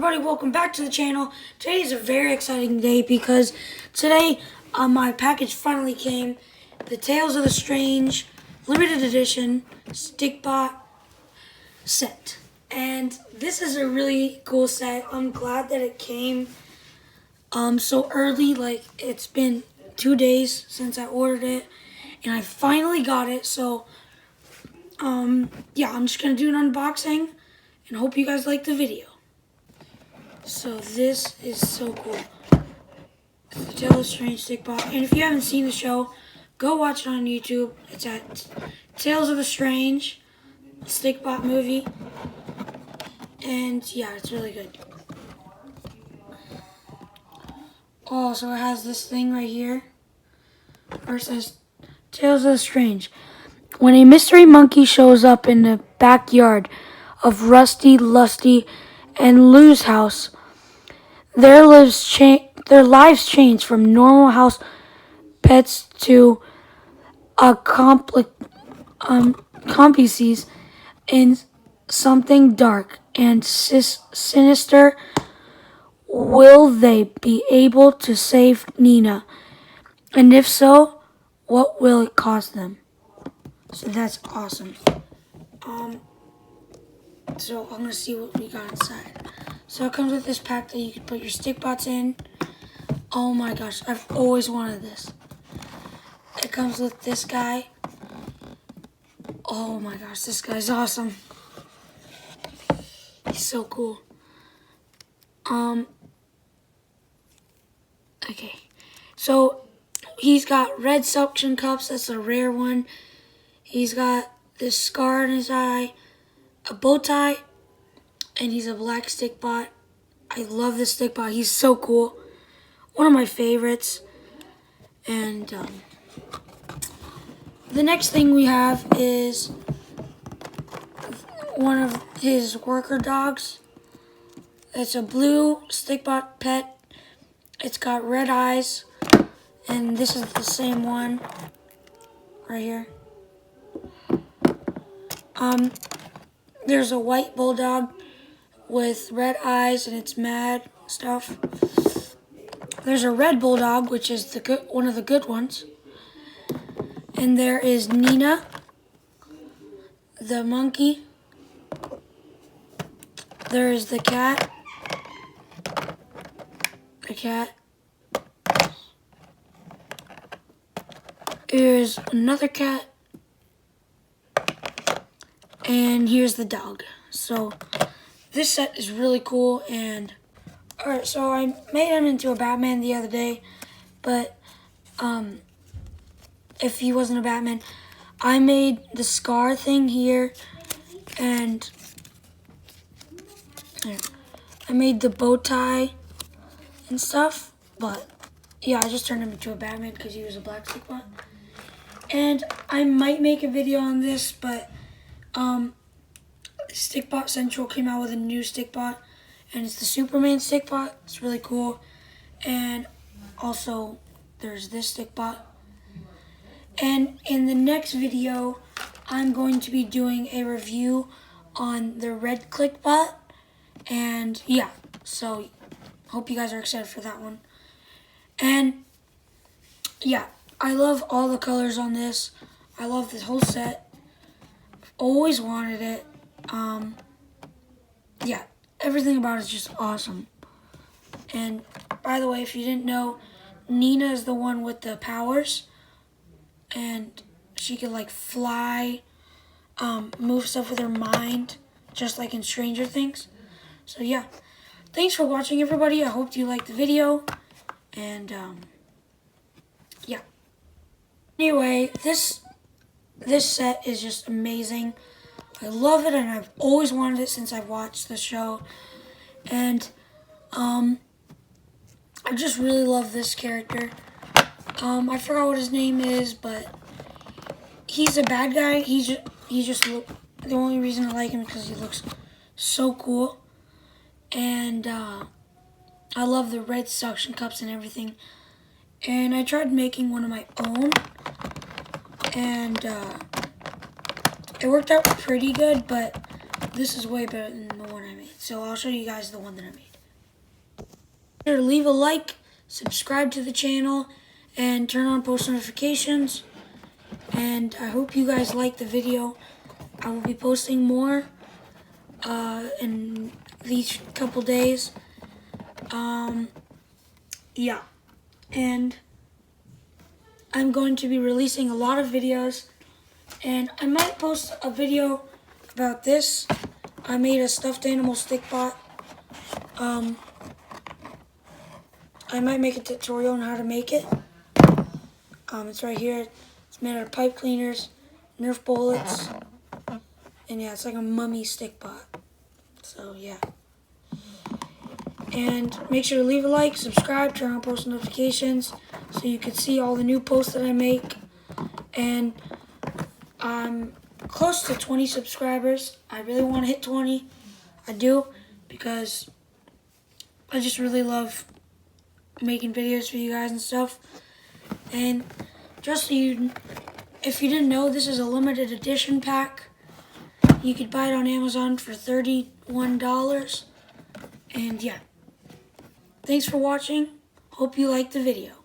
everybody, welcome back to the channel. Today is a very exciting day because today my package finally came. The Tales of the Strange limited edition Stikbot set. And this is a really cool set. I'm glad that it came so early. Like, it's been 2 days since I ordered it and I finally got it. So yeah, I'm just gonna do an unboxing and hope you guys like the video. So this is so cool. It's the Tales of the Strange Stikbot. And if you haven't seen the show, go watch it on YouTube. It's at Tales of the Strange Stikbot movie. And yeah, it's really good. Oh, so it has this thing right here. Where it says Tales of the Strange. When a mystery monkey shows up in the backyard of Rusty, Lusty, and Lou's house, their lives change from normal house pets to accomplices in something dark and sinister. Will they be able to save Nina? And if so, what will it cost them? So that's awesome. So I'm gonna see what we got inside. So it comes with this pack that you can put your Stikbots in. Oh my gosh, I've always wanted this. It comes with this guy. Oh my gosh, this guy's awesome. He's so cool. Okay. So he's got red suction cups, that's a rare one. He's got this scar in his eye, a bow tie, and he's a black Stikbot. I love this Stikbot. He's so cool. One of my favorites. And the next thing we have is one of his worker dogs. It's a blue Stikbot pet. It's got red eyes. And this is the same one right here. There's a white bulldog with red eyes and it's mad stuff. There's a red bulldog, which is one of the good ones. And there is Nina, the monkey. There is the cat. The cat. Here's another cat. And here's the dog. So this set is really cool. And alright, so I made him into a Batman the other day, but if he wasn't a Batman, I made the scar thing here, and I made the bow tie and stuff. But yeah, I just turned him into a Batman because he was a black Stikbot. And I might make a video on this, but Stikbot Central came out with a new Stikbot, and it's the Superman Stikbot. It's really cool. And also, there's this Stikbot. And in the next video, I'm going to be doing a review on the red Clickbot. And yeah, so hope you guys are excited for that one. And yeah, I love all the colors on this. I love this whole set. Always wanted it. Yeah, everything about it is just awesome. And by the way, if you didn't know, Nina is the one with the powers. And she could like fly, move stuff with her mind, just like in Stranger Things. So yeah, thanks for watching, everybody. I hope you liked the video. And yeah. Anyway, this set is just amazing. I love it, and I've always wanted it since I've watched the show. And I just really love this character. I forgot what his name is, but he's a bad guy. The only reason I like him is because he looks so cool. And I love the red suction cups and everything. And I tried making one of my own, and it worked out pretty good, but this is way better than the one I made. So I'll show you guys the one that I made. Leave a like, subscribe to the channel, and turn on post notifications. And I hope you guys like the video. I will be posting more in these couple days. Yeah, and I'm going to be releasing a lot of videos, and I might post a video about this. I made a stuffed animal Stikbot. I might make a tutorial on how to make it. It's right here. It's made out of pipe cleaners, Nerf bullets, and yeah, it's like a mummy Stikbot. So yeah. And make sure to leave a like, subscribe, turn on post notifications so you can see all the new posts that I make. And I'm close to 20 subscribers. I really want to hit 20. I do, because I just really love making videos for you guys and stuff. And just so you, if you didn't know, this is a limited edition pack. You could buy it on Amazon for $31. And yeah. Thanks for watching. Hope you liked the video.